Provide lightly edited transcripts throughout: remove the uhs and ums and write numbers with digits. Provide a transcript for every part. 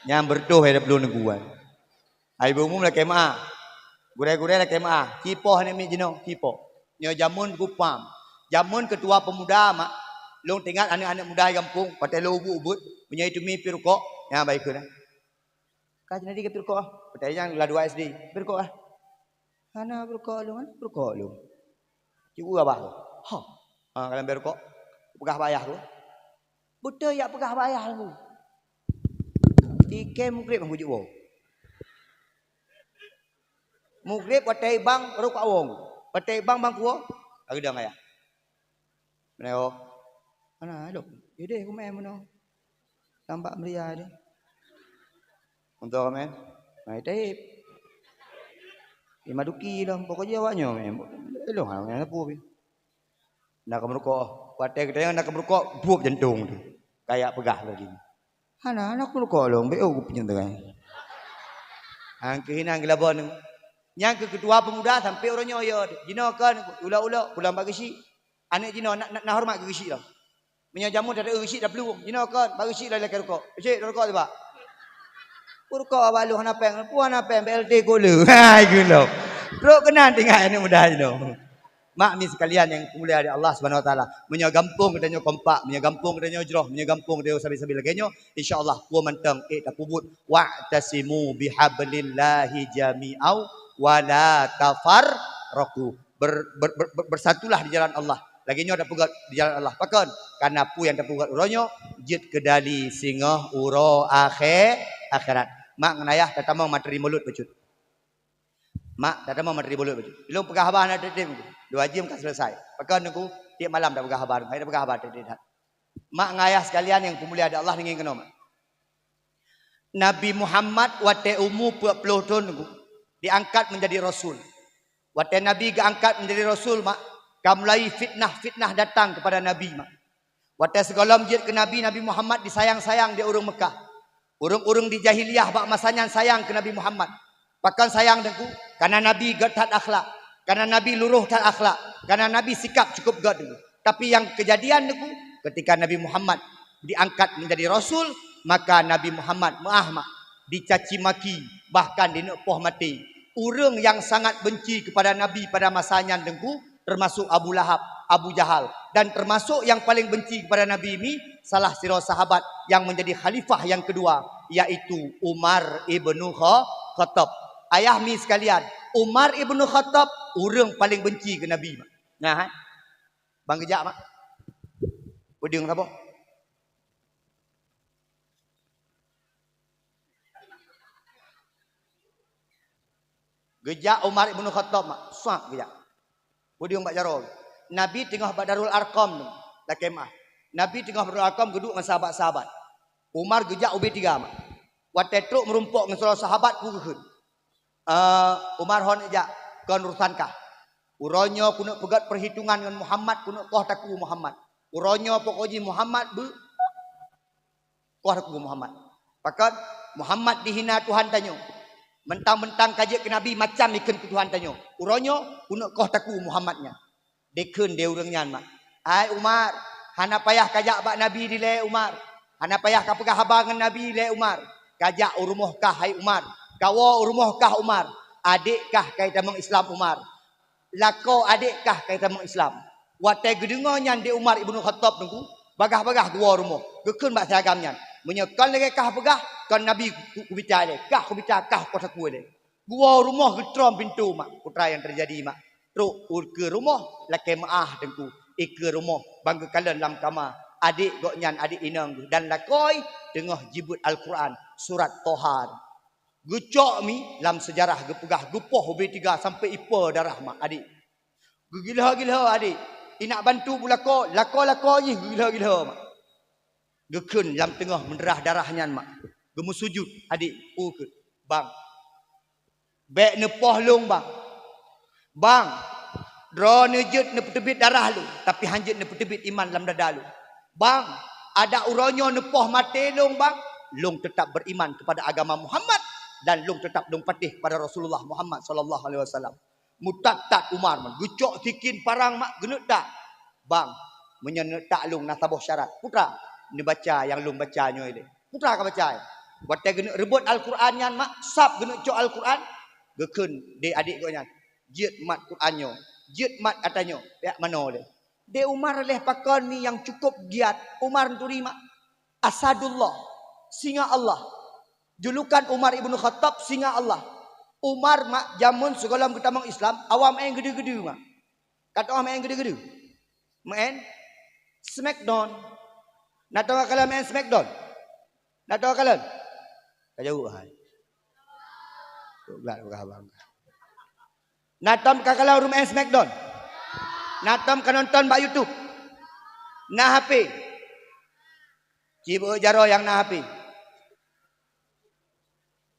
Yang bertuh ada belum neguan. Ai umum lah kemah. Gure-gure lah kemah. Kipoh ni mi jino, kipoh. Nyo jamun kupam. Jamun ketua pemuda mak. Long tinggal anak-anak muda di kampung, pakai lo ubut-ubut, punya itu mi pirukok. Ya baik ke dah. Kaji nanti ke pirukok ah. Pakai yang la 2 SD. Pirukok ah. Mana pirukok lu kan? Pirukok lu. Ciu abah tu. Ha. Kalau pirukok pegah bayah tu. Betul ya pegah bayah tu. Tikem mukrib aku jual. Mukrib pakai bang rukuk awong. Pakai bang kuo. Aku dah ngaya. Meneo. Mana aduh. Yaudah aku main mana. Tampak meriah dia. Untuk komen. Mai tape. Maduki dah. Pokoknya awaknya men. Elok hang apa pi. Nak merokok. Pakai kita nak merokok buat jantung tu. Kayak pegah lagi. Hana anak merokok long. Beo aku punya tengah. Hang kehinang gelabon. Yang kedua pemuda sampai orangnya ya. Jino kan ulah-ulah pulang bagi si. Anak jino nak hormat ke si dah. Menyajamu dari isi dah peluang. Jino kan bagi si dah lekar rokok. Cik rokok tu pak. Rokok balu hana peng. Puan hana peng BLT kola. Hai gelo. Rok kenan tinggal anak muda jino. Mak ni sekalian yang mulia dari Allah Subhanahu Wa Taala. Menyagampung katanya kompak, menyagampung katanya jroh, menyagampung katanya sabi-sabi laganya. Insyaallah ku mentang tak pubut wa'tasimu bihablillahi jami'au wala tafarraqu. Bersatulah di jalan Allah. Laginya ada pugat di jalan Allah. Pakon karena pu yang ada pugat uronyo jid kedali singoh uro akhirat. Mak ngenayah tatamang materi mulut becut. Mak tatamang materi mulut becut. Belum pegah abah nak dedim. 2 jam kan selesai. Pakon aku tiap malam dah pegah abah. Hai dah pegah abah dedim. Mak ngayah sekalian yang pemulia ada Allah ingin kena. Nabi Muhammad wate umur 40 tahun diangkat menjadi rasul. Wate Nabi diangkat menjadi rasul mak. Kamulai fitnah datang kepada Nabi mak. Wate segala masjid ke Nabi Muhammad disayang-sayang di urung Mekah. Urung-urung di jahiliyah bak masanya sayang ke Nabi Muhammad. Bahkan sayang dengku karena Nabi tat akhlak, karena Nabi luruh tat akhlak, karena Nabi sikap cukup gad dengku. Tapi yang kejadian dengku ketika Nabi Muhammad diangkat menjadi rasul, maka Nabi Muhammad mak dicaci maki, bahkan dinepoh mati. Urang yang sangat benci kepada Nabi pada masanya dengku termasuk Abu Lahab, Abu Jahal, dan termasuk yang paling benci kepada Nabi ini salah sirah sahabat yang menjadi khalifah yang kedua, yaitu Umar ibnu Khattab. Ayah mi sekalian, Umar ibnu Khattab orang paling benci ke Nabi. Nah, bang kejap mak. Uding apa? Gejak Umar ibnu Khattab mak, suak gejak. Uding mbak jaro. Nabi tengah Badarul Arqam la kemah. Nabi tengah Badarul Arqam duduk dengan sahabat-sahabat. Umar gejak ubi 3 mak. Wate truk merumpuk dengan sahabat ku keun. Umar hon ejak kon urusankah. Uronyo kuno pegat perhitungan dengan Muhammad kuno koh taku Muhammad. Uronyo pokoknya Muhammad koh taku Muhammad. Pakat Muhammad dihina Tuhan tanyo. Mentang-mentang kaji ke Nabi macam ikan ke Tuhan tanyo. Uronyo kuno koh taku Muhammadnya. Dekun dia urangnya mak. Hai Umar, hana payah kajak bak Nabi dile Umar. Hana payah kapegah habar dengan Nabi dile Umar. Kajak urumuhkah hai Umar. Kawa urumuhkah Umar. Adikkah kaitan mengislam Umar. Lako adikkah kaitan mengislam. Watai gedengarnya di Umar ibnu Khattab nunggu. Bagah-bagah gua rumuh. Gekun bak seragamnya. Menyekan lagi kah begah. Kan Nabi kubicara le. Kah kubicara kah kota kuele. Gua rumah getrom pintu mak. Putra yang terjadi mak. Truk ke rumah laki maah dengku ke rumah bangga kalian dalam kamar adik goknyan adik inang dan lakoi tengah jibut Al-Quran surat Tohar gucok mi dalam sejarah gepegah gepoh B3 sampai ipa darah mak adik gila-gila adik inak bantu bulako lako je gila-gila mak gekun dalam tengah menderah darahnya mak gemu sujud adik bang bek nepoh long bang, draw nejut ne petebit darah lu, tapi hanjit ne petebit iman dalam dada lu. Bang, ada uronyo nepoh mati long bang, long tetap beriman kepada agama Muhammad dan long tetap long patih pada Rasulullah Muhammad sallallahu alaihi wasallam. Mutat Umar man, gucok tikin parang mak genut tak. Bang, menyenek tak long nasabah syarat. Putra, ni baca yang long bacanya ini. Putra ka baca. Watai gena rebut Al-Quran nyan mak sap gena cok Al-Quran. Gekun de adik kau nyan. Jit mat Qurannya. Jit mat atanyo. Ya mana le. De Umar leh pakon ni yang cukup giat. Umar turi mak. Asadullah. Singa Allah. Julukan Umar ibnu Khattab singa Allah. Umar mak jamun sekolah ketamang Islam. Awam main gede-gede mak. Kata orang main gede-gede. Main Smackdown. Nak tahu kalian main Smackdown? Nak tahu kalian? Tak jauh hai. Belak abang. Nak tahu kalian main Smackdown? Nak tahu kan nonton bak YouTube? Nah HP. Cibu jaro yang nah HP.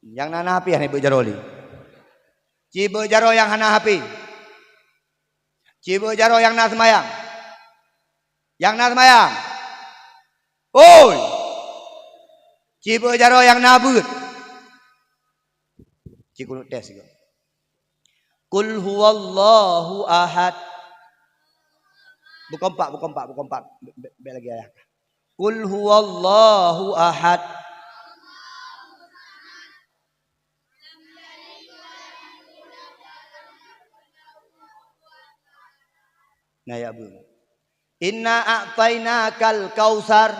Yang nah HP yang ibu jaro li. Cibu jaro yang hana HP. Cibu jaro yang nah semayang. Yang nah semayang. Oi. Cibu jaro yang nah but. Ciku tes juga. Kul huwallahu ahad. Bukan empat. Bel lagi ayat. Kul huwallahu ahad. Nah ya bu. Inna a'tainakal kautsar.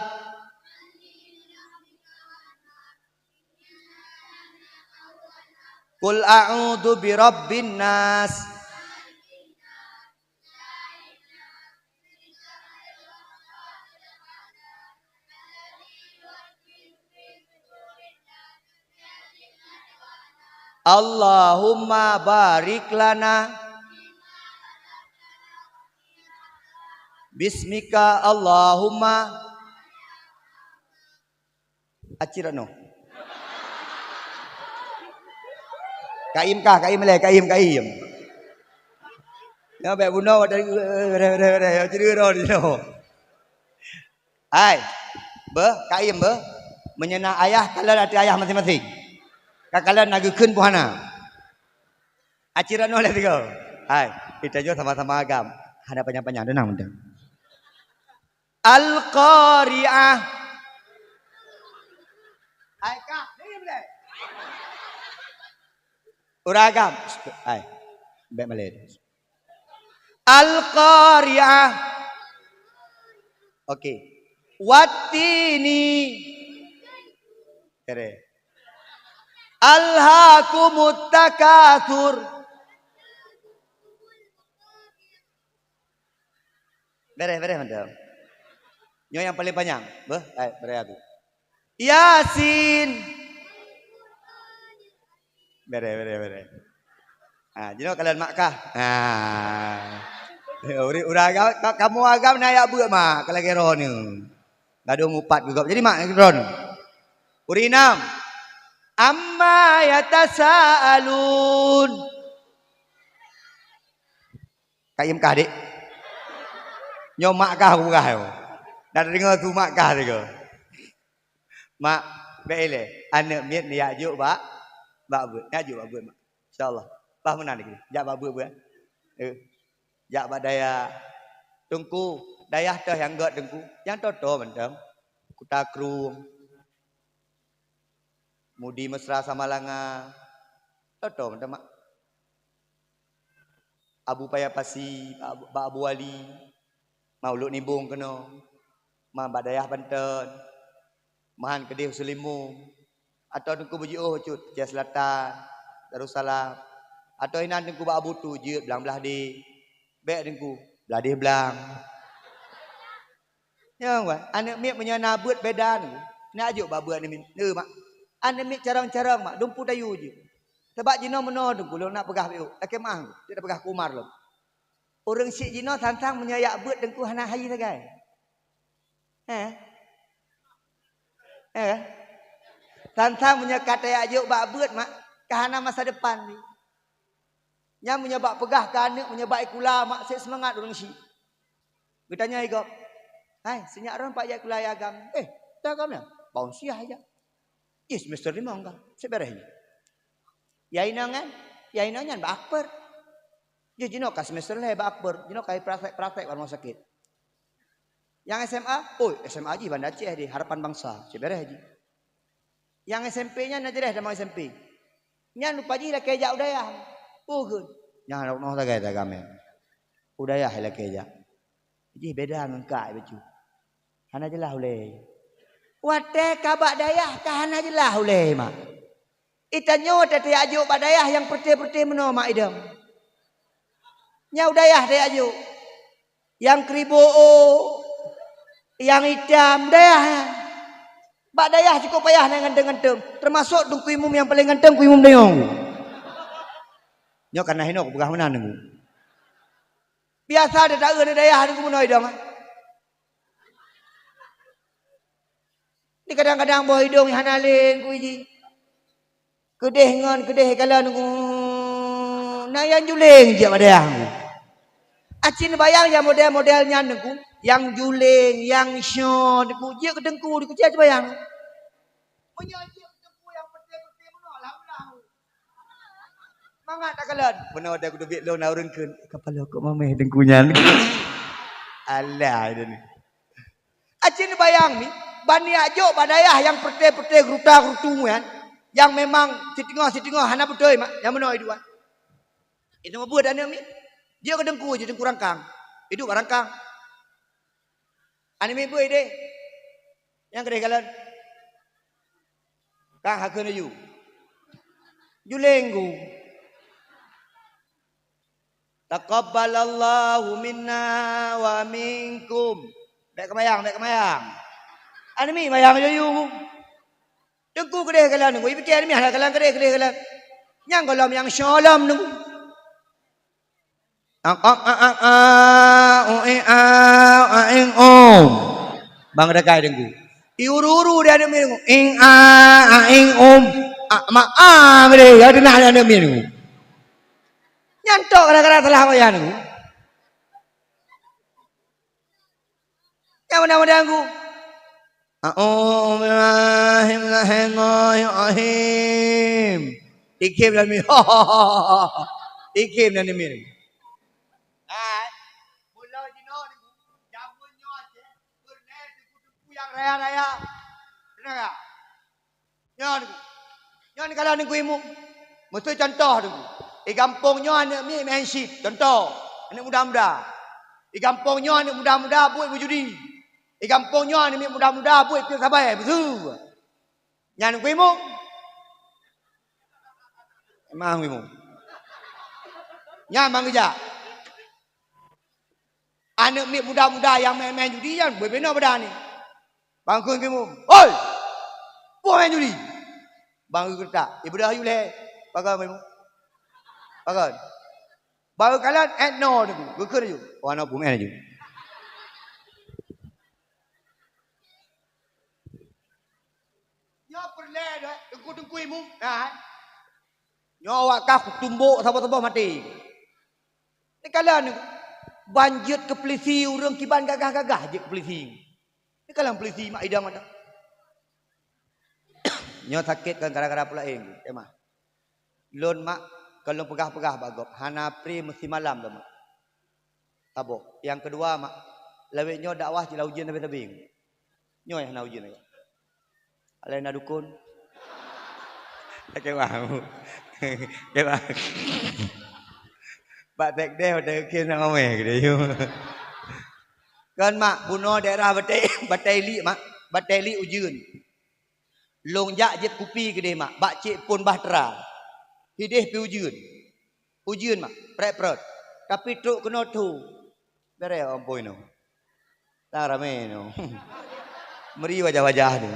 Qul a'udzu birabbin nas. Allahumma barik lana. Bismika Allahumma. Acirano. Kaim. Ya baik bunuh dari cerita di no. Hai. Kaim menyena ayah kalian hati ayah masing-masing. Kalian nagukeun puhana. Acirano le tiga. Hai, kita juga sama-sama agam. Ada panjang-panjang denang mendang. Al-Qari'ah. Hai kak, ini boleh. Uragam. Hai. Baik Malay. Al-Qari'ah. Okey. Wattini. Kere. Alhaakumut takatsur. Beres mantap. Yang paling panjang. Beres tu. Yasin. Beres. Jadi kalian makkah. Udah kamu agam naik buat mak kalau kira ni. Gak ada ngupat juga. Jadi mak kira ni. Urinam. Amma yatasaalun. Kaim kah dik? Nyo mak kah aku kah? Dah dengar tu mak kah juga. Mak bele. Anak miet ni ajuk bak buat. Ajuk bak buat mak. Insyaallah. Bah menang lagi. Jak bak buat. Jak bak daya tungku. Daya teh yang gak tungku. Yang toto mentang. Kuta krum. Mudi mesra sama langa. Toto mentang mak. Abu Payapasi, Pak Abu Wali. Mauluk Nibung kena. Mah badayah Banten. Mahan Kedih Selimung. Atau tungku buji cut. Cia Selatan. Darussalam. Atau inan tungku Pak Abu tu. Jut belang-belah di. Bek tungku. Belah di belang. Ya kan? Anak miak punya nabut beda ni. Nak ajuk babuan ni. Mak. Anak miak carang-carang mak. Dumpu tayu je. Sebab jino meno tungku. Lo nak pegah biu. Tak kemah. Dia dah pegah kumar lo. Orang si jino tantang menyayak buat tengku hana hayi sagai. Tantang menyekat ajuk bak buat mak kahana masa depan ni. Yang menyebab pegah ke anak menyebab ikula mak saya semangat orang si. Bertanya igop. Hai, senyak ron pak jak kula agam. Tak agam ya? Baun siah aja. Yes, semester 5 enggak. Seberah ini. Ya inangan, bak akbar. Dia jino ka semester le bak akbar. Jino kai praktek rumah sakit. Yang SMA, SMA Haji Banda Aceh di Harapan Bangsa. Seberah Haji. Yang SMP-nya nak jelas sama SMP. Nya lupa ji lah kejak udayah. Pukul. Nya nak tak kaya kami. Udayah lah kejak. Ji beda dengan kak baju. Hana jelah oleh. Wate kabak dayah kahana jelah oleh mak. Itanyo tete ajuk badayah yang perte-perte meno mak idam. Nya udayah dia ajuk. Yang kribo yang hitam dayah. Bak dayah cukup payah dengan ganteng. Termasuk duk kuimum yang paling ganteng kuimum dayong. Nyo kana hino begah menan ngu. Biasa ada tak ada dayah ngu menoi dong. Di kadang-kadang boh hidung hanalin ku ji. Kedeh ngon kedeh kala ngu. Na yang juling je badayah ngu. Acin bayang yang model-modelnya ngu. Yang juling, yang syod, dia kedengku, dia kucing bayang. Menyanyi kedengku yang peti-peti menolak lah. Mangat tak kalan. Benar ada aku debit lo naurunkan. Kepala kok mameh dengkunya. Alah ini. Acin bayang ni, bani ajo badayah yang peti-peti geruta-gerutu kan. Yang memang sitingah hana betul mak, yang menoi dua. Itu membuat dan ni. Dia kedengku je dengku rangkang. Hidup rangkang. Ani mi boy deh. Yang kedai kalan. Kang hakun ju. Julenggu. Taqabbalallahu minna wa minkum. Baik kemayang. Ani mi mayang ju. Dengku kedai kalan nunggu. Ibu kian mi hal kalan kedai kalan. Yang kolam yang syalam nunggu. Bang dekai dengku. Iuru-uru dia ada minum. Ing gede ya denah ada minum. Nyantok kadang-kadang salah apa ya nunggu. Yang mana dengku. Ikim dan minum. Ikim dan minum. Raya. Benar tak? Nyo ni kalau ni kuimu. Mesti contoh tu. Di kampung nyo anak mi main ship. Contoh. Anak muda-muda. Di kampung nyo anak muda-muda buat berjudi. Di kampung nyo anak muda-muda buat pil sabai. Betul. Nyan kuimu. Emang kuimu. Nyan mang kerja. Anak mi muda-muda yang main judi kan buat benar pada ni. Bangkun kamu, oi, buat main judi. Bangkun kereta, ibu dah yule, bagai kamu, bagai. Bagai kalian, no, tu, gue kerja. Wana pun main judi. Nyo perle dah, tengku imu, nah. Nyo wakaf tumbuk sabah-sabah mati. Ni kalian banjir ke polisi, orang kiban gagah-gagah je ke polisi. Ini kalau peliti mak idam ada. Nyo sakit kan gara-gara pula emah. Lon mak kalau pegah-pegah bagop. Hana pri mesti malam tu mak. Tabok. Yang kedua mak. Lewek nyo dakwah jila ujian tapi-tapi. Nyo yang nak ujian aja. Alai nak dukun. Tak mau. Kemah. Pak tek deh pada kin nak ngomeh gede yo. Kan mak bunuh daerah Bateli mak Bateli ujun longjak je kupi gede mak bak cik pun bahtera hidih pi ujun mak prep tapi truk kena tu bere ampoi no tak rame no meri wajah-wajah tu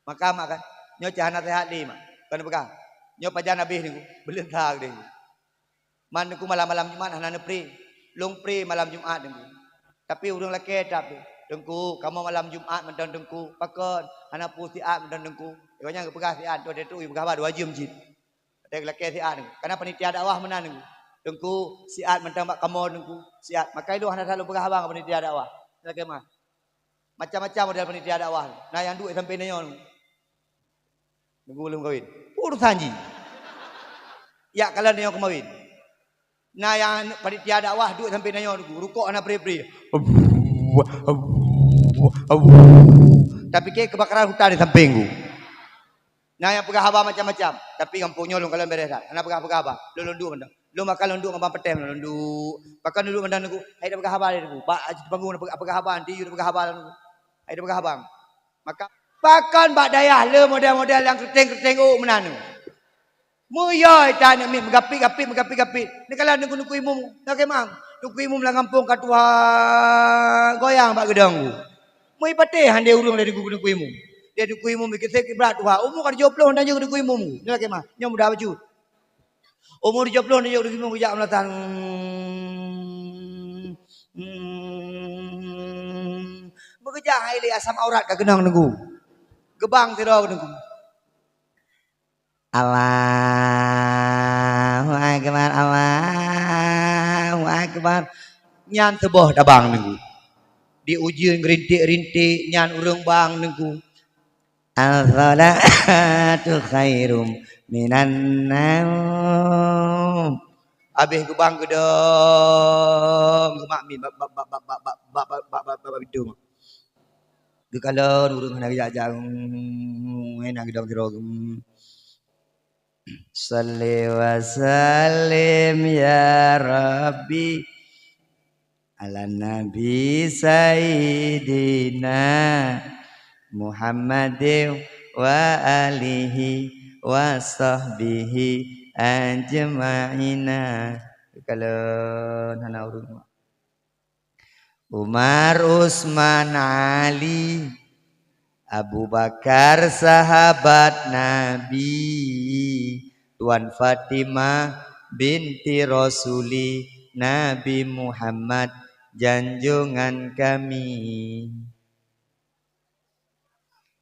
maka mak kan nyo cahana sehat di mak kan pegang nyo pajan habis ni belentang deh man ku malam-malam Jumat hana nepri long pre malam Jumat dengku. Tapi urang laki tak dengku. Kamu malam Jumat mendan dengku. Pakon anak pu siat mendan dengku. Ikutnya pegah siat tu dia tu pegah 2 jam jin. Ada laki siat dengku. Karena panitia dakwah menan dengku. Dengku siat mendan mak kamu dengku. Siat. Maka itu hana selalu pegah abang panitia dakwah. Laki mah. Macam-macam model panitia dakwah. Nah yang duit sampai nanyo dengku. Dengku belum kahwin. Urusan ji. Ya kalau nanyo kemawin. Nah yang panitia dakwah duit sampai nanyo rukuk anak pri-pri. Tapi ke kebakaran hutan di samping ku. Nah yang pegah abah macam-macam. Tapi kampungnya lu kalau beres dah. Anak pegah abah. Lu lundu mana? Lu makan lundu ngabang petem lundu. Makan dulu mandan aku. Hai dah pegah abah dia aku. Pak di panggung pegah abah nanti you pegah abah aku. Hai dah pegah abang. Maka pakan bak dayah le model-model yang keriting-keriting menanu. Muya tanya mi megapit. Ni kalau nunggu imum, nak kemang. Nunggu imum lah kampung kat tua goyang bak gedang. Mui patih hande urung dari nunggu imum. Dia nunggu imum bikin sekit berat tua. Umur kan 70 dan juga nunggu imum. Ni lah kemang. Nyom dah baju. Umur 70 dan juga nunggu imum kejak melatan. Bekejak hai li asam aurat kat genang nunggu. Gebang tira nunggu. Allahu Akbar, Allahu Akbar. Nyan teboh dah bang nengku. Diuji ngerintik-rintik nyan urang bang nengku. Al-salatu khairum minan naum. Habis ke bang gedong, gemak mi bab bidung. Ge kalau urang nak jajang enak gedong tiro. Salli wa sallim ya Rabbi ala Nabi Sayyidina Muhammadin wa alihi wa sahbihi ajma'ina. Kalau nana urung Umar, Usman, Ali, Abu Bakar sahabat Nabi, Tuan Fatimah binti Rasuli Nabi Muhammad janjungan kami.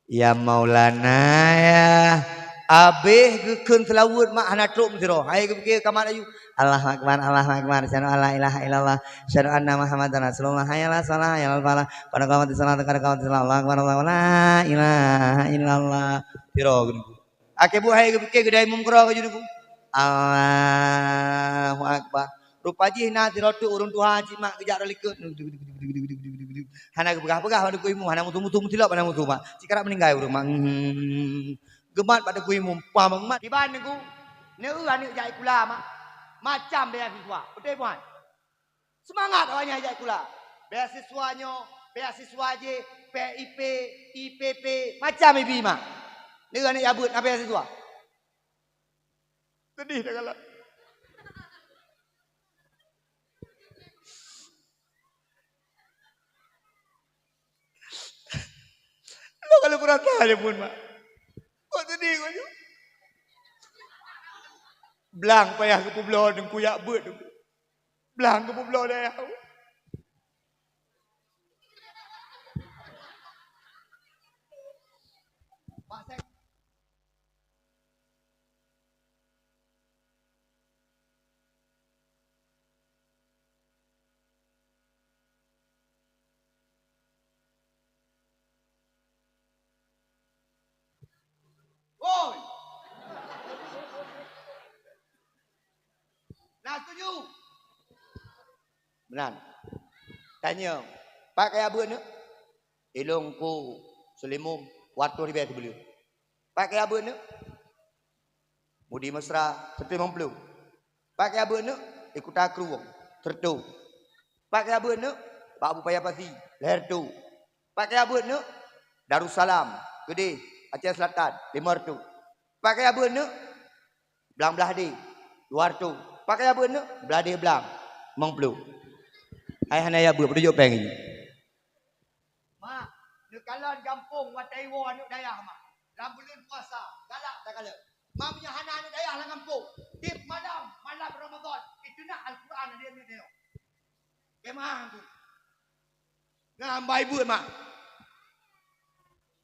Ya Maulana ya abih gekeun selawut mak hanatuk sira. Hai ke kamar ayu. Allahu Akbar, Allahu Akbar. Asyhadu an la ilaha illallah, asyhadu anna Muhammadar Rasulullah. Hayya salah, hayya falah. Qad qamati salat, qad qamati salat. Allahu Akbar, Allahu la ilaha illallah. Sira geuning. Ake bu hai ke gedai mum kro ke junuku. Allahu Akbar. Rupa ji na sira tu urun Tuhan ji mak kejak relikeun. Hana pegah-pegah pada kuimu, hana mutu-mutu tilap pada mutu mak. Cikarak meninggal urang mak. Gemat pada kuimu, pamang mat. Di ban niku. Neu ane jai kula mak. Macam beasiswa. Betul puan? Semangat awaknya ajak kula. Beasiswanya, beasiswa je, PIP, IPP, macam ibi mak. Neu ane jabut apa beasiswa? Sedih dah kalau. Lo kalau kurang tahu pun mak. Kok sedih kau je? Belang payah ke pulau dan kuyak bet. Belang ke pulau dah. Oi. Nak setuju? Benar. Tanya. Pak kaya apa ni? Ilong ku selimum waktu riba tu beliau. Pak kaya apa ni? Mudi mesra seperti mempelu. Pak kaya apa ni? Ikut akru tertu. Pak kaya apa ni? Pak Abu Payah Pasi leher tu. Pak kaya apa ni? Darussalam gede Aceh Selatan 5 tu. Pak kaya apa ni? Belang-belah di 2 tu. Pakai apa ni? Beladih belang. Mempelu. Hai hanaya apa? Berjok peng ini. Mak, ni kalan kampung watai wa ni dayah mak. Dalam bulan puasa, galak tak kala. Mak punya hana ni dayah lah kampung. Tip malam Ramadan. Itu nak Al-Quran dia ni tengok. Kemah tu. Ngambai ibu mak.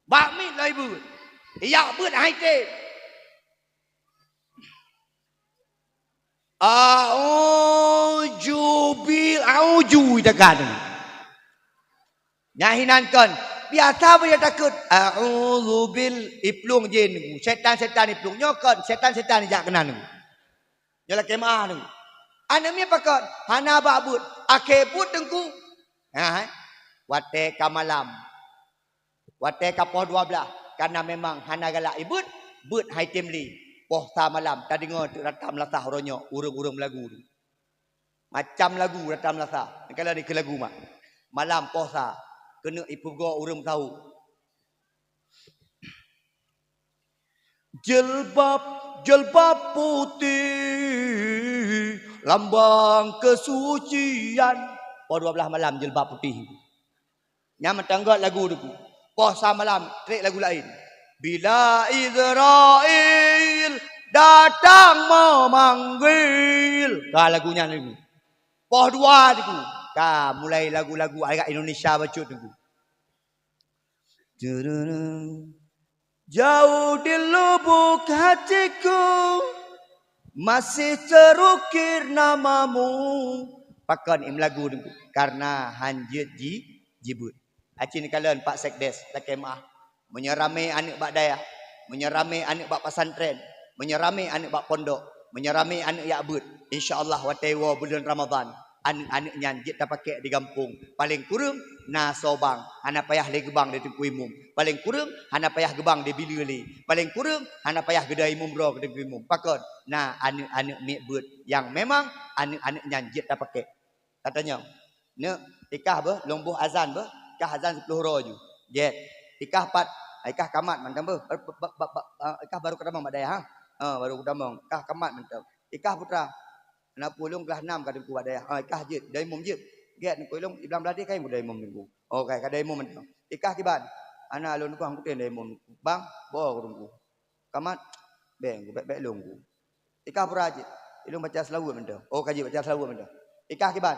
Bakmi lah ibu. Iya buat hai teh. Auju tekan. Nyahinankan. Biasa dia takut. A'udzu bil iplung jin. Setan-setan iplung nyokan. Setan-setan jak kenan. Jala kemah tu. Anamnya pakat. Hana babut. Akebut tengku. Ha. Wate kamalam. Watai kapoh 12. Karena memang hana galak ibut. But hai timli. Poh ta malam. Tadi dengar ratam latah ronyok. Urung-urung lagu. Macam lagu ratam latah. Kalau ni ke lagu mak. Malam poh ta. Kena ipu go urung tahu. Jilbab putih. Lambang kesucian. Poh 12 malam jilbab putih. Yang mentanggak lagu tu. Poh sa malam. Trik lagu lain. Bila Israel datang memanggil. Lagunya lagu. Poh 2 tu. Mulai lagu-lagu agak Indonesia bacut tu. Jauh di lubuk hatiku masih terukir namamu. Pakan im lagu tu. Karena hanjit jibut. Acin kalian Pak Sekdes Lakemah. Menyerami anak bak daya, menyerami anak bak pesantren, menyerami anak bak pondok, menyerami anak yakbut. InsyaAllah watewa bulan Ramadan. Anak-anak nyanjit dah pakai di kampung. Paling kurang na sobang. Hana payah le gebang di Tengku Imum. Paling kurang hana payah gebang di Bilili. Paling kurang hana payah gedai mumro ke Tengku Imum. Pakon. Nah anak-anak mikbut yang memang anak-anak nyanjit dah pakai. Katanya, ne ikah bah lombuh azan bah, ikah azan 10 roju. Jet. Ikah 4 ikah kamat mantam ber. Ikah baru kedamang badaya ha. Baru kedamang. Ikah kamat mantam. Ikah putra. Na pulung kelas 6 kadang ku badaya. Ikah jit, dai mum jit. Get ni pulung iblang beladi kai mudai mum minggu. Okey, kadai mum mantam. Ikah kiban. Ana alun ku hang kuten dai mum. Bang, bo kurungku. Kamat beng ku bek long ku. Ikah pura jit. Ilung baca selawat mantam. Oh kaji baca selawat mantam. Ikah kiban.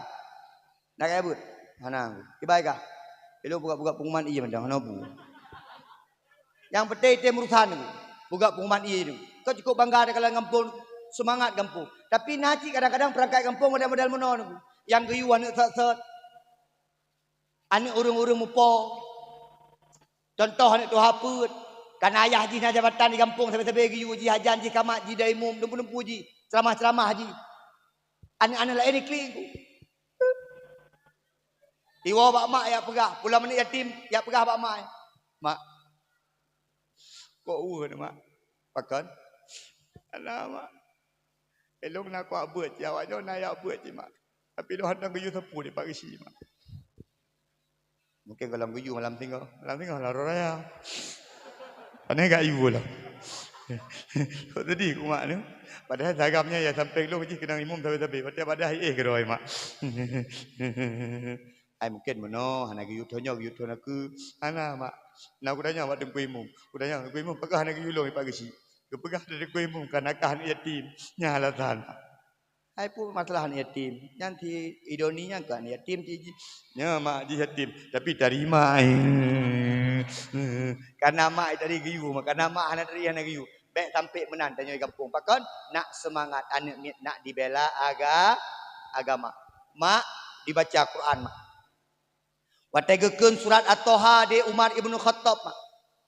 Nak kai but. Hanang. Kibai kah? Ilung buka-buka pengumuman iya mantam. Hana bu. Yang penting dia urusan itu. Buka pengumuman ini. Kau cukup bangga ada kalau ngampun. Semangat kampung. Tapi nanti kadang-kadang perangkat kampung model-model mana. Yang geyu anak set-set. Anak urung-urung mupo. Contoh anak tu haput. Kan ayah haji nak jabatan di kampung. Sampai-sampai geyu haji hajan, haji kamat, haji daimum. Dempu-dempu haji. Ceramah-ceramah haji. Anak-anak lain ni klik. Iwa bak mak yang pegah. Pulang menik yatim. Yang pegah bak mak. Mak. Kok urut mak? Pakan? Alah mak. Elok nak kuat buat je. Awaknya nak ayak buat je mak. Tapi lu hendak geyu sepu di pagi si mak. Mungkin kalau geyu malam tinggal. Malam tinggal lah raya. Aneh gak ibu lah. Kok tadi ku mak ni. Padahal zagamnya ya sampai lu je kena imum tapi. Padahal keroi mak. Ai mungkin mana hana geyu tonyo geyu tonaku. Ana mak. Nak aku tanya awak Tengku Imum. Aku tanya Tengku Imum pegah nak geyu long pagi si. Kepegah dari Tengku Imum kan akah anak yatim. Nyalah tan. Ai pun masalah anak yatim. Nanti idoninya kan yatim ji. Ya mak ji yatim tapi terima. Karena mak dari geyu mak karena mak anak dari anak geyu. Baik sampai menan tanya kampung. Pakon nak semangat anak nak dibela agama. Mak dibaca Quran mak. Wategekeun surat At-Toha di Umar Ibnu Khattab.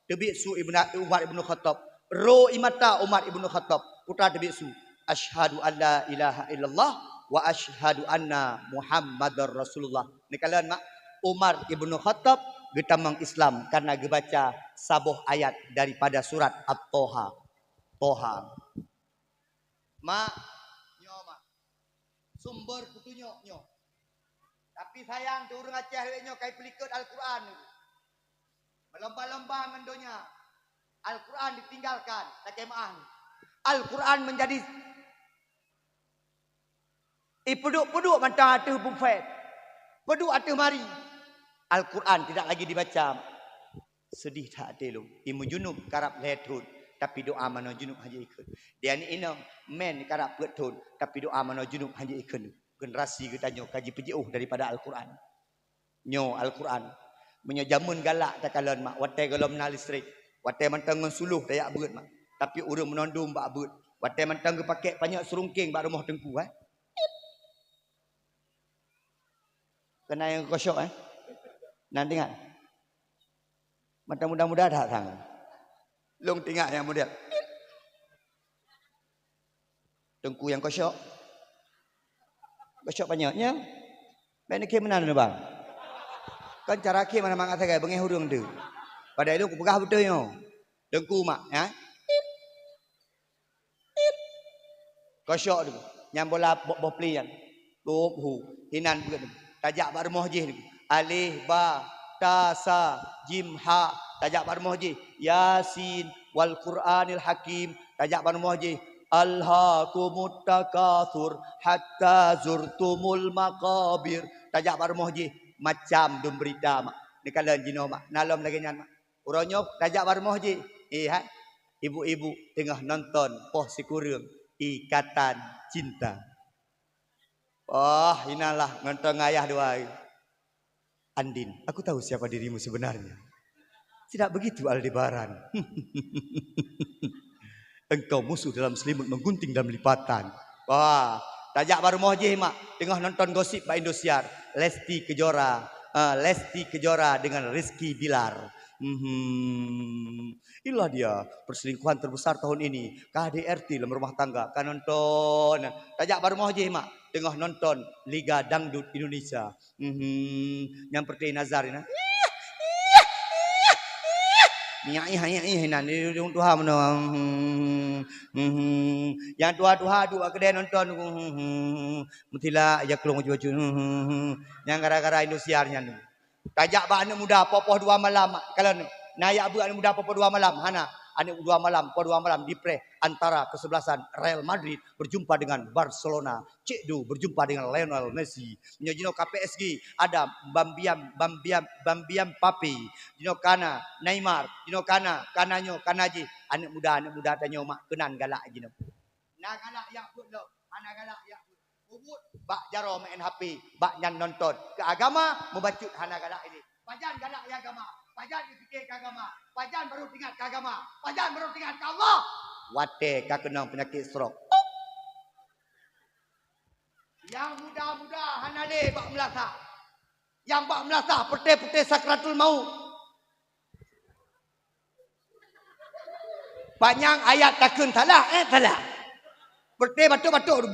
Debi su Umar Ibnu Khattab. Ro imata Umar Ibnu Khattab. Putra debi su. Asyhadu an la ilaha illallah wa asyhadu anna Muhammadar Rasulullah. Ni kalian mak Umar Ibnu Khattab getamang Islam karena gebaca sabuh ayat daripada surat At-Toha. Toha. Mak nyo mak. Sumber putunyo nyo. Tapi sayang tu orang Aceh leknya kai pelikut Al-Quran. Melomba-lomba mendonya. Al-Quran ditinggalkan. Tak kemaah. Al-Quran menjadi peduk-peduk macam atuh buffet. Peduk atuh mari. Al-Quran tidak lagi dibaca. Sedih tak ada lu. Imu junub karap letun. Tapi doa mana junub hanya ikut. Dia ni ina men karap petun. Tapi doa mana junub hanya ikut. Generasi kita nyo kaji pejuh daripada Al-Quran. Nyo Al-Quran. Menyajamun galak tak kalan mak. Watai galom na listrik. Watai mantang suluh dayak beut mak. Tapi urang menondum bak beut. Watai mantang pakai banyak serungking bak rumah tengku Kena yang kosok Nanti ingat. Mata muda-muda dah sang. Long tinggal yang model. Tengku yang kosok. Kosok banyaknya. Baik ni ke mana bang? Kan cara ke mana mang atai bengai hurung tu. Pada itu aku pegah betul yo. Dengku mak, ya. Kosyok tu. Yang bola boh pelian. Hu. Hinan bukan. Tajak bar mohji ni. Alif ba ta sa jim ha. Tajak bar mohji. Yasin wal Qur'anil Hakim. Tajak bar mohji. Alhaakumut takatsur hatta zurtumul maqabir. Tajak bar mohji. Macam dum berita mak. Ni kalian jino mak. Nalom lagi nyan mak. Uronyo tajak bar mohji. Hai. Ibu-ibu tengah nonton poh sikurung Ikatan Cinta. Oh, inalah nonton ayah dua. Andin, aku tahu siapa dirimu sebenarnya. Tidak begitu Aldebaran. Engkau musuh dalam selimut menggunting dalam lipatan. Wah, tajak baru mohjih mak. Tengah nonton gosip Pak Indosiar. Lesti Kejora dengan Rizky Bilar. Inilah dia perselingkuhan terbesar tahun ini. KDRT dalam rumah tangga. Kan nonton. Tajak baru mohjih mak. Tengah nonton Liga Dangdut Indonesia. Yang seperti Nazar ini. Yang tua-tua dua kedai nonton. Mutila aja kelong baju. Yang gara-gara Indosiarnya ni. Tajak ba anak muda popoh 2 malam kalau nayak bu anak muda popoh 2 malam hana anak 2 malam popoh 2 malam dipre antara kesebelasan Real Madrid berjumpa dengan Barcelona, Cekdu berjumpa dengan Lionel Messi, Jino KPSG ada Bambiam Papi, Jino Kana Neymar, Jino Kananyo Kanaji anak muda tanyo mak kenan galak jino. Nah galak yang pun lo, anak galak yang ubud bak jaro main HP, bak nyan nonton ke agama membacut hana galak ini. Pajan galak ya agama, pajan fikir ke agama, pajan baru ingat ke agama, pajan baru ingat ke Allah. Wate ka kena penyakit stroke. Yang muda-muda hana le bak melasah. Yang bak melasah putih-putih sakratul maut. Panjang ayat takun salah salah. Berti batuk-batuk.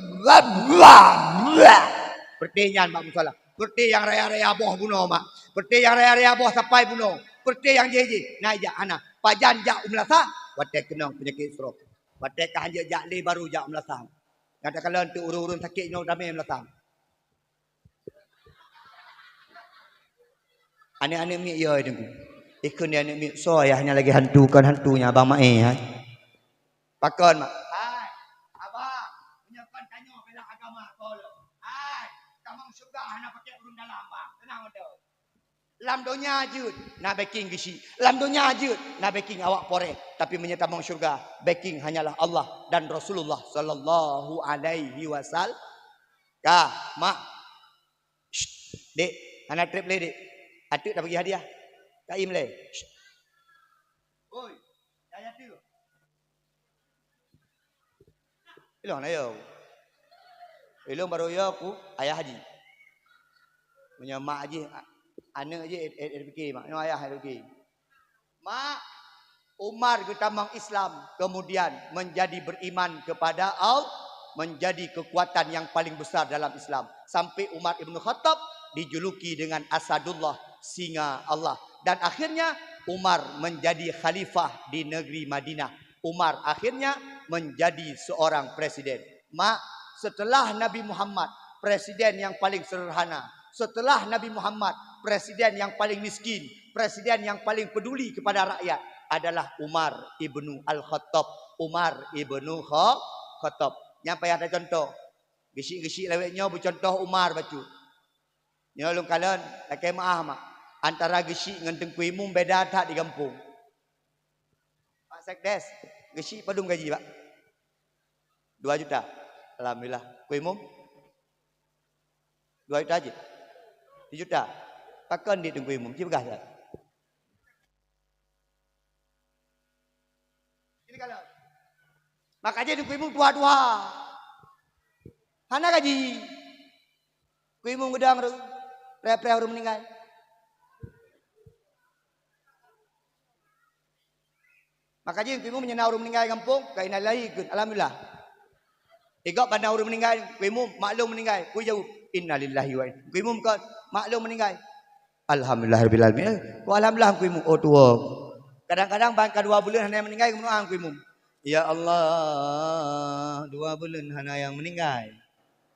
Berti yang mak musalah. Berti yang raya-raya boh bunuh mak. Berti yang raya-raya boh sampai bunuh. Berti yang jeje. Naik jak anak. Pajan jak umlasa. Watek kenang penyakit stroke. Watek hanya jak le baru jak umlasa. Kata kalau untuk urun-urun sakit nyo damai umlasa. Anak-anak mi ya itu. Ikun dia anak mi so ayahnya lagi hantukan hantunya abang mae ha. Pakon mak. Lam donya ajud nak backing gisi. Lam donya ajud nak backing awak pore. Tapi menyetamang syurga backing hanyalah Allah dan Rasulullah sallallahu alaihi wasallam. Kah, mak. Shh, dek, anak trip le dek. Atuk dah bagi hadiah. Kak Im le. Oi, ayat tu. Ilong ayo. Ilong baru ya aku ayah haji. Punya mak haji. Anak je fikir mak, no ayah fikir. Mak Umar ketamang Islam kemudian menjadi beriman kepada Allah, menjadi kekuatan yang paling besar dalam Islam. Sampai Umar Ibn Khattab dijuluki dengan Asadullah, singa Allah. Dan akhirnya Umar menjadi khalifah di negeri Madinah. Umar akhirnya menjadi seorang presiden. Mak, setelah Nabi Muhammad, presiden yang paling sederhana. Setelah Nabi Muhammad, presiden yang paling miskin, presiden yang paling peduli kepada rakyat adalah Umar ibnu Al-Khattab. Umar ibnu Khattab. Yang payah ada contoh. Gesik-gesik leweknya bercontoh Umar bacu. Nyolong kalian, lakai maaf mak. Antara gesik dengan Tengku Imum beda tak di kampung. Pak Sekdes, gesik padung gaji pak. 2 juta. Alhamdulillah. Ku Imum 2 juta aja. 3 juta. Pakai di Tengku Imum, cik begah tak? Ini kalau. Makanya Tengku Imum tua-tua. Hana gaji. Tengku Imum gedang tu. Rep-rep orang meninggal. Makanya Tengku Imum menyenau orang meninggal kampung. Kainah lahi ikut. Alhamdulillah. Tengok pandang orang meninggal. Tengku Imum maklum meninggal. Ku jauh. Innalillahi wa inna. Tengku Imum kan maklum meninggal. Alhamdulillah rabbil alamin. Alhamdulillah ku imum oh tua. Kadang-kadang bangka 2 bulan hana yang meninggal kemudian aku imum. Ya Allah, 2 bulan hana yang meninggal.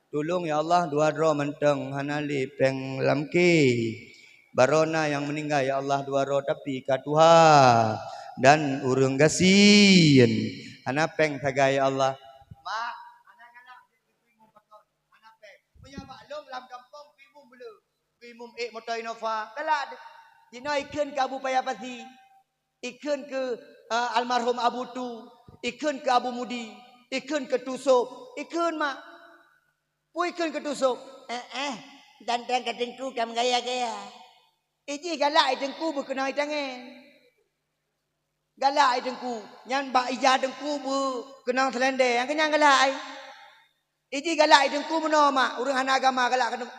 Tolong ya Allah 2 ro menteng hana li peng lamki. Barona yang meninggal ya Allah 2 ro tapi ka Tuhan dan urang gasin. Hana peng tagai ya Allah. Mak, anak-anak imum patut. Hana peng. Punya maklum dalam kampung imum belu. Imum motor Innova. Galak. Jino ikun ke Abu Payapati. Ikun ke almarhum Abu Tu. Ikun ke Abu Mudi. Ikun ke Tusuk. Ikun mak. Pui ikun ke Tusuk. Dan ke dengku kam gaya-gaya. Iji galak dengku berkenai tangan. Galak dengku. Yang bak ija dengku berkenang selendek. Yang kenyang galak. Iji galak dengku mana mak. Urang hana agama galak dengku.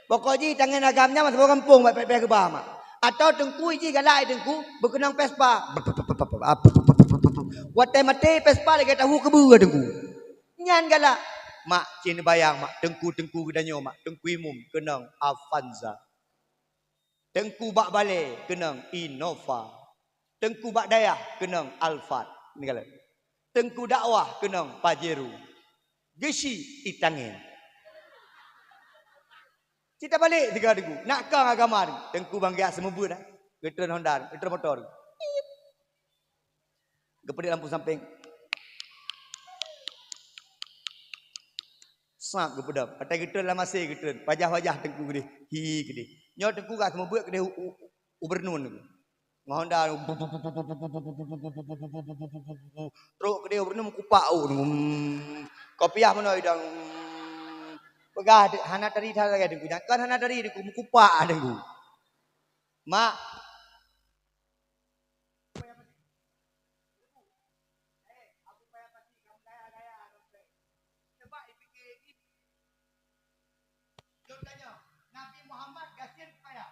Pokoknya tangan agamanya masuk kampung baik-baik ke bawah mak. Atau dengku iji galak dengku berkenang Vespa. Watai mati Vespa lagi tahu kebu dengku. Nyan galak. Mak cina bayang mak dengku gedanyo mak dengku imum kenang Avanza. Dengku bak balik kenang Innova. Dengku bak dayah kenang Alphard. Ni kala. Dengku dakwah kenang Pajero. Gesi itangin. Cita balik tiga dengku. Nak kang agama dengku bangga semua dah. Geter Honda, geter motor. Gepedek lampu samping. Sak gepedap. Atai geter lah masih geter. Wajah-wajah dengku gede. Hi gede. Nyo dengku kat semua buat gede ubernun dengku. Honda teruk gede ubernun kupak kopiah mana idang. Pegah hana tari thara ga dengku. Kan hana tari dengku kupak dengku. Mak Nabi Muhammad gasir kaya.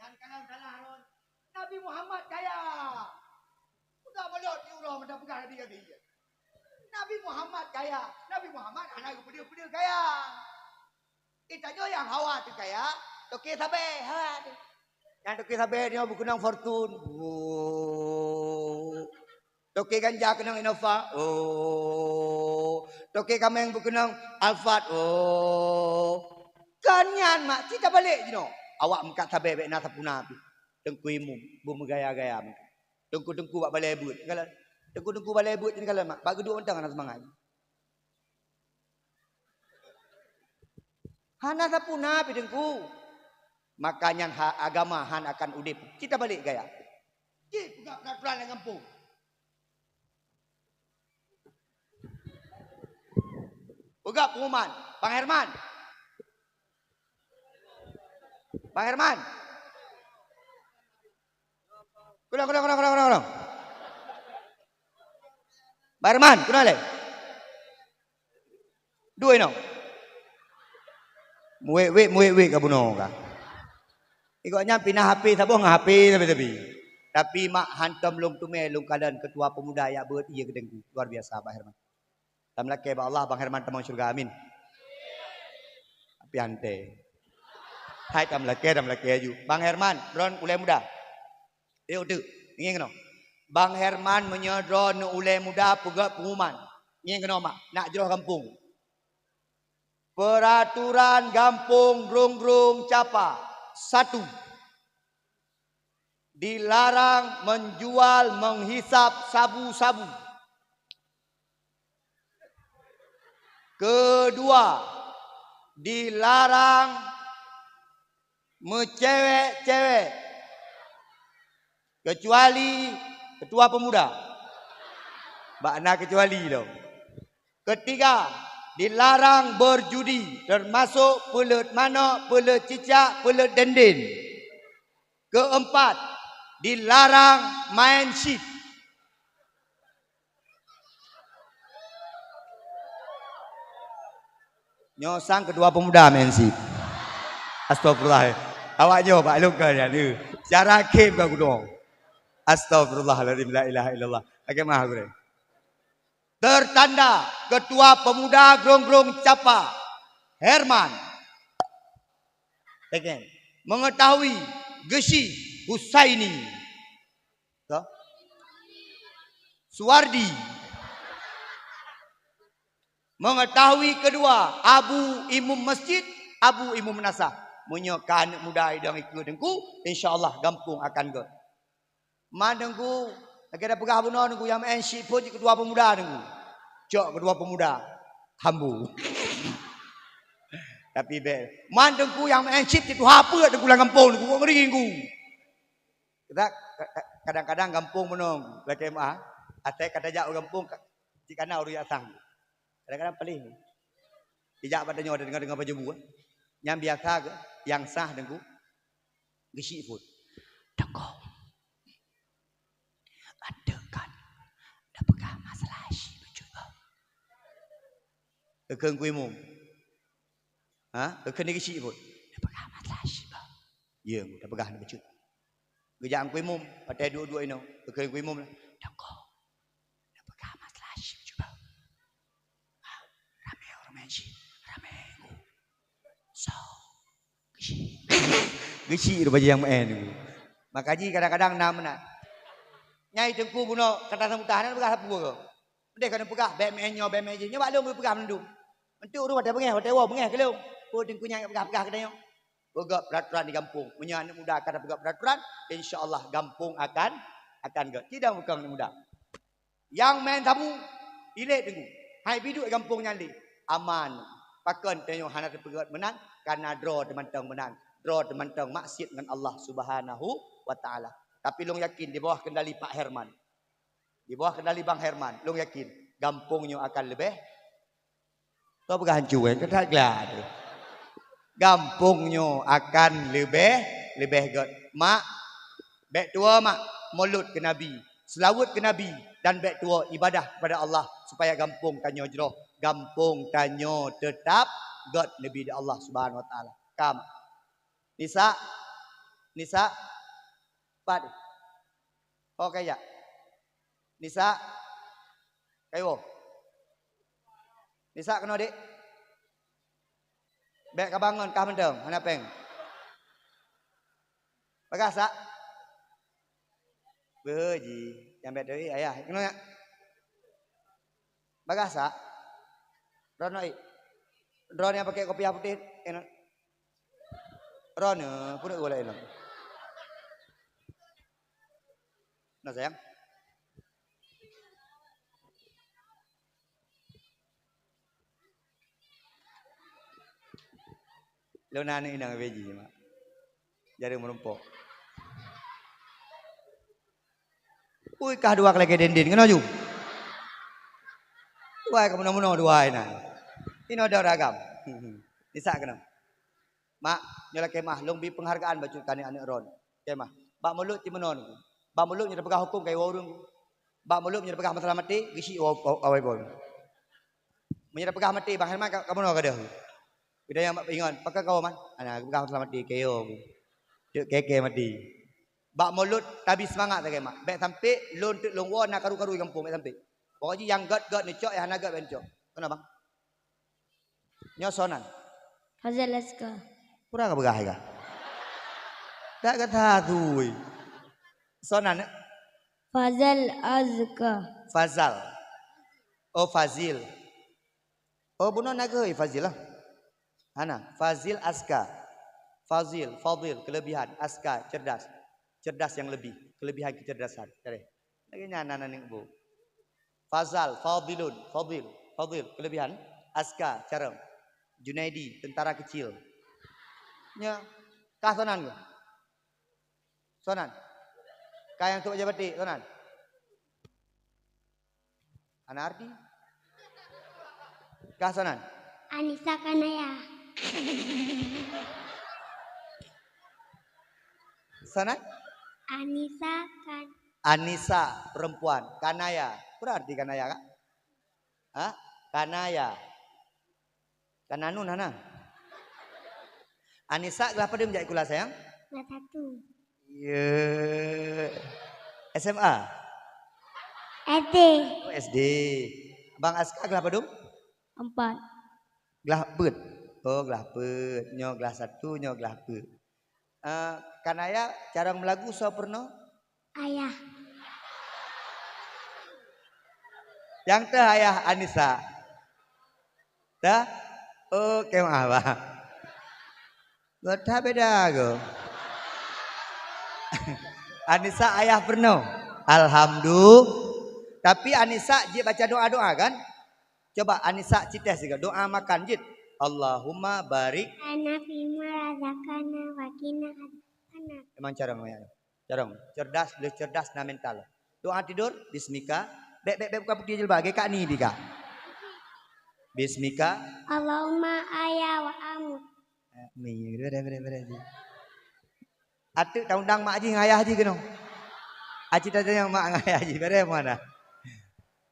Yang kalau salah ron. Nabi Muhammad kaya. Udah melot ni urang mendak pegang Nabi kaki. Nabi Muhammad kaya. Nabi Muhammad anak pedil-pedil kaya. Kita jo yang hawa tu kaya. Toke sabe ha. Yang toke sabe dia bukunang fortune. Oh. Toke ganja kenang Innova. Oh. Toke kameng bukunang Alphard. Oh. Kanyan mak kita balik jino. Awak mengkat sabe bek na sapuna tu. Tengku imum bergaya-gaya. Tengku-tengku bak balai but. Kalau tengku-tengku balai but ni kalau mak bak geduk mentang ana semangat. Hana sapuna pi tengku. Makanya agama han akan udip. Kita balik gaya. Cik buka peraturan dalam kampung. Buka pengumuman. Bang Herman. Bang Herman. Kurang. Bang Herman, kuna le? Dua ino. Muwe ka buno ka. Ikutnya pindah HP sabo ngah HP tapi. Tapi mak hantam lung tume lung kadan ketua pemuda ya beut ieu gedengku. Luar biasa Bang Herman. Tamlake ba Allah Bang Herman temang surga amin. Tapi ante. Hai tamlake aju. Bang Herman, ron ulai muda. Tu, ingin kena. Bang Herman menyodron ulai muda pegak pengumuman. Ingin kena mak, nak jeroh kampung. Peraturan Kampung Grung-Grung Capa. 1. Dilarang menjual menghisap sabu-sabu. Kedua, dilarang mencewek-cewek kecuali ketua pemuda. Makna kecuali dong. Ketiga, dilarang berjudi termasuk pelut manok, pelut cicak, pelut dendin. Keempat, dilarang main shift. Nyosang kedua pemuda main shift. Astagfirullah. Awak nyo Pak Luka ya ni. Cara kem kau dong. Astagfirullahaladzim la ilaha illallah. Bagaimana gue? Tertanda Ketua Pemuda Grung-Grung Capa Herman Tegen mengetahui Gesi Husaini. So? Suwardi. Mengetahui kedua, Abu Imam Masjid, Abu Imam Nasah. Menyokan anak muda yang ikut dengku, insyaAllah gampung akan ke. Madengku, lagi ada pegah benar dengku, yang mensyik pun kedua pemuda dengku. Cok kedua pemuda, hambu. Tapi bel, madengku yang mensyik itu apa dengku lang kampung dengku, kok ngeri dengku. Kita kadang-kadang gampung menung, lagi mah, atai kata jauh gampung, jika nak urusan sang. Kadang-kadang paling. Tidak pada nyawa dengar baju buah. Yang biasa ke, yang sah dengku. Gisi pun. Dengku. Ada kan. Dah pegang masalah isi baju. Ekeng kuimu. Ha? Ekeng ni gisi pun. Dah pegang masalah isi. Ya, dah pegang baju. Gejang kuimu. Patai dua-dua ini. Ekeng kuimu. Dengku. Dah pegang masalah isi baju. Ramai. So. Gisi tu baju yang main tu. Makaji kadang-kadang nak mana. Nyai tengku buno kata sambutan pegah apa ke? Ndek kan pegah BMN-nya BMN-nya bak lu pegah mendung. Mentu ru pada pengeh pada wah pengeh ke lu. Oh tengku nyai pegah-pegah kedai. Pegah peraturan di kampung. Punya anak muda akan pegah peraturan, insya-Allah kampung akan ke. Tidak bukan anak muda. Yang main tamu ilet tengku. Hai biduk kampung nyali. Aman. Pakan tengok hana terpegat menang karena draw temantang menang. Draw temantang maksiat dengan Allah Subhanahu wa taala. Tapi long yakin di bawah kendali Pak Herman. Di bawah kendali Bang Herman, long yakin kampungnya akan lebih kau pegang hancur kata glad. Kampungnya akan lebih god. Mak bek tua mak mulut ke Nabi, selawat ke Nabi dan bek tua ibadah kepada Allah supaya kampung tanyo jroh. Kampung tanyo tetap God Nabi Allah Subhanahu wa taala. Kam. Nisa Pat. Oke ya. Nisa kayo. Nisa kena dik. Bek kabangun kah mendeng, hana peng. Bagasa. Beji, yang bek deui ayah. Kena ya. Bagasa. Rono i. Rono yang pakai kopi putih enak. Rono, pun boleh enak. Nah sayang. Lo nani inang beji mak. Jadi merumpok. Ui kah dua keleke dendin kena ju. Wah kamu namun dua ini. Ini ada ragam. Nisa kena. Mak nyola kemah lombi penghargaan baju kani anak ron. Kemah. Bak mulut ti menon. Bak mulut nyera pegah hukum kai warung. Bak mulut nyera pegah masalah mati gisi awai bon. Menyera pegah mati Bang Herman kamu no kada. Bida yang mak ingon pakai kau man. Ana pegah masalah mati keo. Cuk keke mati. Bak mulut tabi semangat tak kemah. Bek sampai lon tuk long won nak karu-karu kampung bek sampai. Pokoknya yang god ni cok yang nagat bencok. Kenapa? Nyosonan. Fazal Azka. Kurang ke begah ka? Tak kata tu. Sonan. Fazal Azka. Fazal. Oh Fazil. Oh buno naga Fazil lah. Hana, Fazil Aska. Fazil, Fadil, kelebihan, Aska, cerdas. Cerdas yang lebih, kelebihan kecerdasan. Cari. Lagi nyana ning bu. Fazal, Fadilun, Fadil, kelebihan, Aska, cara. Junaidi, tentara kecil. Nya, kah sonan ke? Sonan. Kah yang tuk jabati, sonan. Anarti. Kah sonan. Anissa Kanaya. Sonan. Anissa perempuan, Kanaya. Berarti Kanaya kak? Hah? Kanaya. Kananun hana. Anissa berapa dia menjadi kula sayang? Kelas 1. Ye. SMA. SD. Oh, SD. Bang Aska berapa dong? 4. Gelah put. Oh, gelah put. Nyo gelah 1, nyo gelah put. Kanaya carang melagu so pernah. Ayah. Yang teh ayah Anissa. Dah. Oke apa? Gota beda go. Anissa ayah pernah. Alhamdulillah. Tapi Anissa jid baca doa-doa kan? Coba Anissa cites juga doa makan jid. Allahumma barik Anak lima razakana wakina anak. emang carang ya. Carang cerdas boleh cerdas na mental. Doa tidur bismika. Bek buka putih jilbab ge kak ni dika. Bismika. Allahumma ayah wa amut. Ni bere. Atuk tak undang mak haji ngayah haji keno. Aci tanya yang mak ngayah haji bere mana?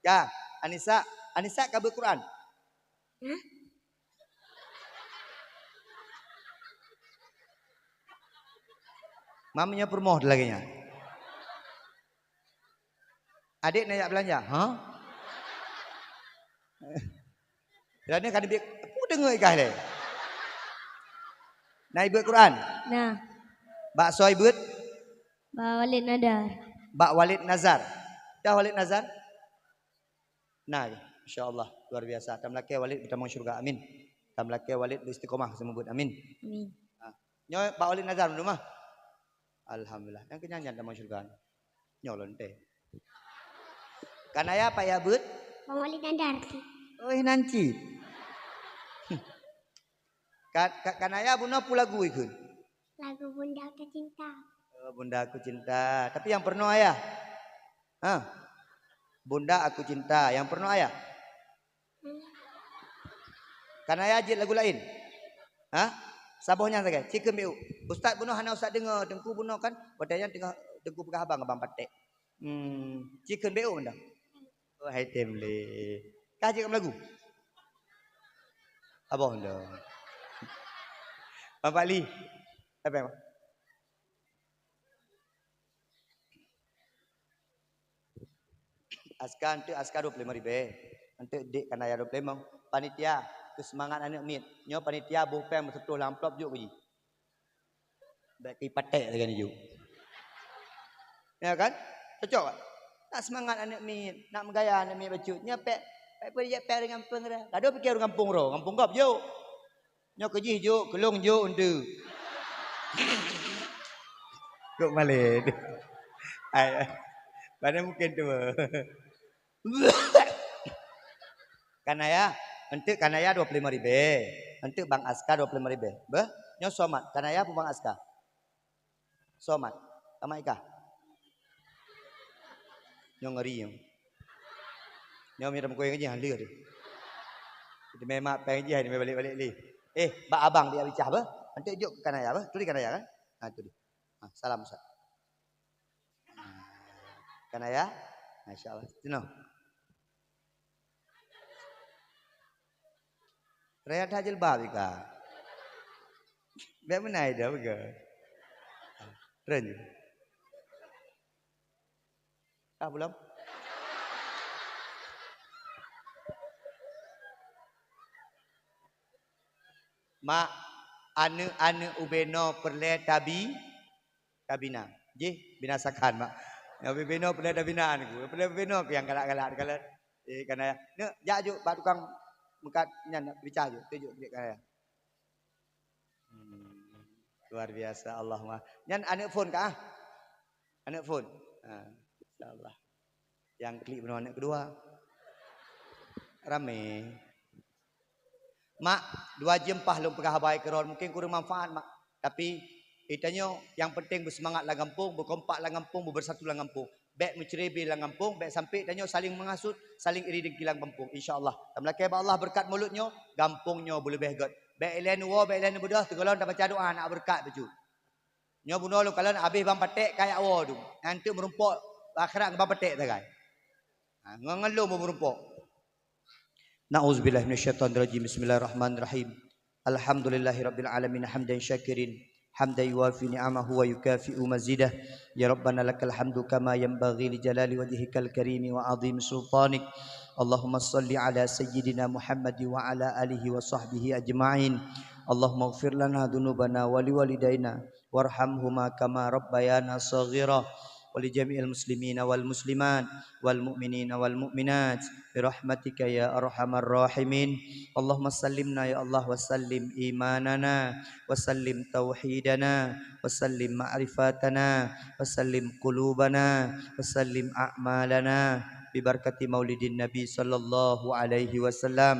Ya, Anissa kabel Quran. Hah? Mamanya permoh lagi nya. Adik nak belanja, ha? Dan kan dia pu dengar ikai le. Naik buat Quran. Nah, Bak soy buat, Walid Nadar. bak Walid Nazar. Dah Walid Nazar? Nah, insyaallah luar biasa. Tamlake Walid bertemu syurga. Amin. Tamlake Walid istiqomah semua amin. Amin. Nyo Pak Walid Nazar rumah. Alhamdulillah. Yang kenyanyian tamu syurga. Nyolon teh. Kanaya Pak ya but? Bang Walid Nadar. Oh nanti. Kanaya buna pula gue ikut. Lagu Bunda Aku Cinta. Oh, Bunda Aku Cinta. Tapi yang pernah ayah? Hah? Bunda Aku Cinta. Yang pernah ayah? Kanaya ajit lagu lain? Hah? Sabohnya saja. Cikum biu. Ustaz bunuh hana ustaz dengar. Dengku bunuh kan. Padahal tengah dengku pegah abang patek. Cikum biu benda. Oh hai temle. Kah cikam lagu? Abang dah. Bapak Li. Apa yang? Askar 25 ribu. Nanti dek kan ayah 25. Panitia. Kesemangat anak mit. Nyo panitia bukan betul lamplop juk pergi. Baik patek lagi ni juk. Ya kan? Cocok tak? Tak semangat anak mit. Nak menggaya anak mit baju. Nyo pek pergi dengan kampung dah. Kado fikir kampung ro. Kampung kap juk. Nyo kerji juk. Kelung juk undu. Kok malih. Mana mungkin tu. Kanaya. Untuk Kanaya 25 ribu. Untuk Bang Aska 25 ribu. Bah, nyo somat. Kanaya apa Bang Aska? Somat. Sama Ika. Nyo ngeri nyo. Nyo miram kue ngaji halir. Itu memang pengen je ni balik-balik li. Bak abang dia bicah bah. Untuk juk Kanaya bah. Tu di Kanaya kan? Ha tu di. Salam Ustaz. Kanaya. Masya-Allah. Tino. Raya dah jilbab ika. Biar menai dah juga. Keren. Belum? Mak anu ubeno perle tabina. Je binasakan mak. Ya ubeno perle tabinaan ku. Perle ubeno yang galak-galak kalau karena ne jaju bak tukang mengkat nyan bicara tujuk dia kaya. Luar biasa Allahumma. Nyan anak phone kah? Anak phone. Insyaallah. Yang klik benar anak kedua. Rame. Mak 2 jam pahlum pegah baik keron mungkin kurang manfaat mak. Tapi itanya yang penting bersemangat lah kampung, berkompak lah kampung, bersatu lah kampung. Baik menceribi lah kampung, baik sampai tanya saling mengasut, saling iri dengki lah kampung. InsyaAllah. Tamlaki Allah berkat mulutnya, kampungnya boleh behgat. Baik ilain wa, baik ilain bedah, tegolong dapat baca doa nak berkat baju. Nyo bunuh lu kalau habis bang petik kayak wa tu. Nanti merumpok akhirat bang petik tak kai. Ngelu merumpok. Na'udzubillahi minasyaitonirrajim. Bismillahirrahmanirrahim. Alhamdulillahirabbil alamin hamdan syakirin. حمدا يوافي نعمه ويكافئ مزيده يا ربنا لك الحمد كما ينبغي لجلال وجهك الكريم وعظيم سلطانك اللهم صل على سيدنا محمد وعلى آله وصحبه أجمعين اللهم اغفر لنا ذنوبنا ولوالدينا warhamhuma kama rabbayana shaghira. ولجميع المسلمين والمسلمات والمؤمنين والمؤمنات برحمتك يا أرحم الراحمين. اللهم سلمنا يا الله وسلم إيماننا وسلم توحيدنا وسلم معرفتنا وسلم قلوبنا وسلم أعمالنا ببركة مولد النبي صلى الله عليه وسلم.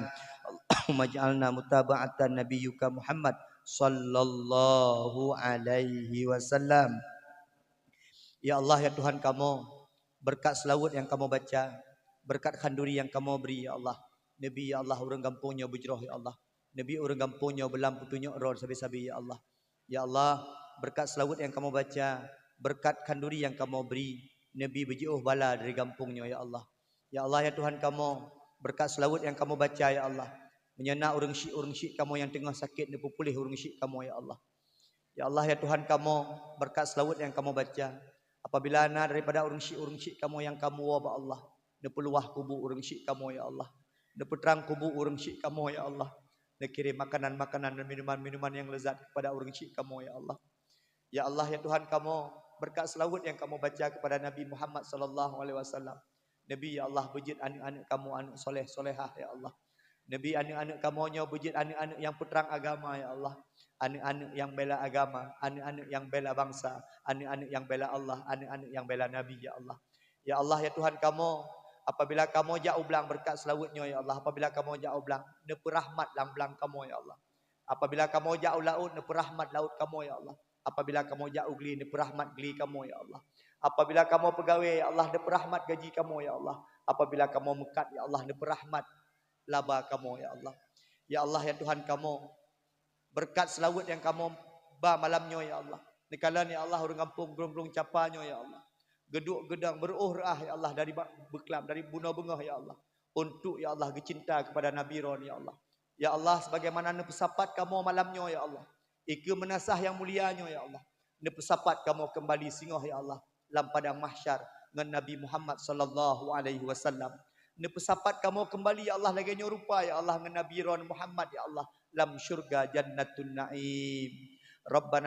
اللهم اجعلنا متابعة نبيك محمد صلى الله عليه وسلم. Ya Allah, ya Tuhan kamu, berkat selawat yang kamu baca, berkat khanduri yang kamu beri, ya Allah. Nabi, ya Allah, orang kampungnya bujroh, ya Allah. Nabi, orang kampungnya belam petunjuk roh sabi-sabi, ya Allah. Ya Allah, berkat selawat yang kamu baca, berkat khanduri yang kamu beri, Nabi berjauh bala dari kampungnya, ya Allah. Ya Allah, ya Tuhan kamu, berkat selawat yang kamu baca, ya Allah. Menyena orang syik kamu yang tengah sakit, ni pulih orang syik kamu, ya Allah. Ya Allah, ya Tuhan kamu, berkat selawat yang kamu baca, apabila ana daripada orang syik kamu yang kamu wabah Allah, ne peluah kubur orang syik kamu, ya Allah. Ne peterang kubur orang syik kamu, ya Allah. Ne kirim makanan-makanan dan minuman-minuman yang lezat kepada orang syik kamu, ya Allah. Ya Allah, ya Tuhan kamu, berkat selawat yang kamu baca kepada Nabi Muhammad sallallahu alaihi wasallam. Nabi, ya Allah, bujit anak-anak kamu anak soleh solehah, ya Allah. Nabi, anak-anak kamu nya bujit anak-anak yang peterang agama, ya Allah. Anak-anak yang bela agama, anak-anak yang bela bangsa, anak-anak yang bela Allah, anak-anak yang bela Nabi, ya Allah. Ya Allah, ya Tuhan kamu, apabila kamu jauh belang berkat selawatnya, ya Allah. Apabila kamu jauh belang, nepu rahmat belang kamu, ya Allah. Apabila kamu jauh laut, nepu rahmat laut kamu, ya Allah. Apabila kamu jauh geli, nepu rahmat geli kamu, ya Allah. Apabila kamu pegawai, ya Allah, nepu rahmat gaji kamu, ya Allah. Apabila kamu mekat, ya Allah, nepu rahmat laba kamu, ya Allah. Ya Allah, ya Tuhan kamu, berkat selawat yang kamu ba malamnya, ya Allah. Nikalan, ya Allah, orang kampung gerung-gerung capanya, ya Allah. Geduk gedang beruhrah, ya Allah, dari beklam, dari bunga bengah, ya Allah. Untuk, ya Allah, cinta kepada Nabi Ron, ya Allah. Ya Allah, sebagaimana nepesapat kamu malamnya, ya Allah. Ika menasah yang mulianya, ya Allah. Nepesapat kamu kembali singoh, ya Allah, dalam padang mahsyar dengan Nabi Muhammad sallallahu alaihi wasallam. Nepesapat kamu kembali, ya Allah, lagi rupa, ya Allah, dengan Nabi Ron Muhammad, ya Allah, dalam syurga jannatun naim. Rabbana